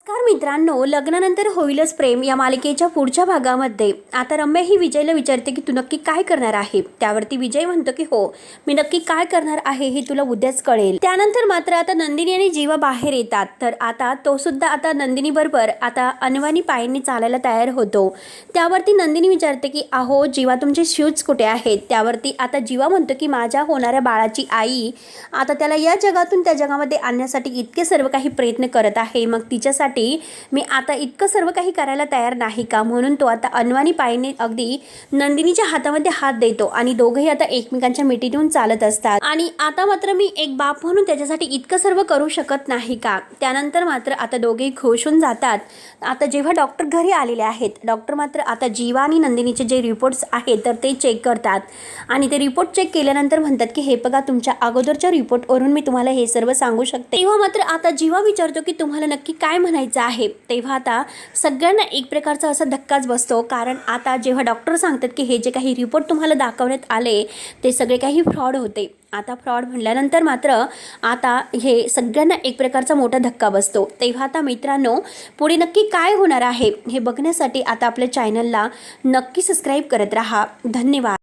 नमस्कार मित्रांनो, लग्नानंतर होईलच प्रेम या मालिकेच्या पुढच्या भागामध्ये आता रम्या ही विजयला विचारते की तू नक्की काय करणार आहे। त्यावरती विजय म्हणतो की हो, मी नक्की काय करणार आहे हे तुला उद्याच कळेल। त्यानंतर मात्र आता नंदिनी आणि जीवा बाहेर येतात, तर आता तो सुद्धा आता नंदिनी बरोबर आता अनवाणी पायांनी चालायला तयार होतो। त्यावरती नंदिनी विचारते की अहो जीवा, तुमचे शूज कुठे आहेत। त्यावरती आता जीवा म्हणतो की माझ्या होणाऱ्या बाळाची आई आता त्याला या जगातून त्या जगामध्ये आणण्यासाठी इतके सर्व काही प्रयत्न करत आहे, मग तिच्यासाठी मी आता इतकं सर्व काही करायला तयार नाही का। म्हणून तो आता अनवाणी पायाने अगदी नंदिनीच्या हातामध्ये हात देतो आणि दोघेही आता एकमेकांच्या मिठीतून चालत असतात। आणि आता मात्र मी एक बाप म्हणून त्याच्यासाठी इतकं सर्व करू शकत नाही का। त्यानंतर मात्र आता दोघेही खुश होऊन जातात। आता जेव्हा डॉक्टर घरी आलेले आहेत, डॉक्टर मात्र आता जीवा आणि नंदिनीचे जे रिपोर्ट्स आहेत तर ते चेक करतात आणि ते रिपोर्ट चेक केल्यानंतर म्हणतात की हे बघा, तुमच्या अगोदरच्या रिपोर्टवरून मी तुम्हाला हे सर्व सांगू शकते। तेव्हा मात्र आता जीवा विचारतो की तुम्हाला नक्की काय म्हणायचं आहे। तेव्हा आता सगळ्यांना एक प्रकारचा असा धक्काच बसतो, कारण आता जेव्हा डॉक्टर सांगतात की हे जे काही रिपोर्ट तुम्हाला दाखवण्यात आले ते सगळे काही फ्रॉड होते। आता फ्रॉड म्हणल्यानंतर मात्र आता हे सगळ्यांना एक प्रकारचा मोठा धक्का बसतो। तेव्हा आता मित्रांनो, पुढे नक्की काय होणार आहे हे बघण्यासाठी आता आपल्या चॅनलला नक्की सबस्क्राईब करत राहा। धन्यवाद।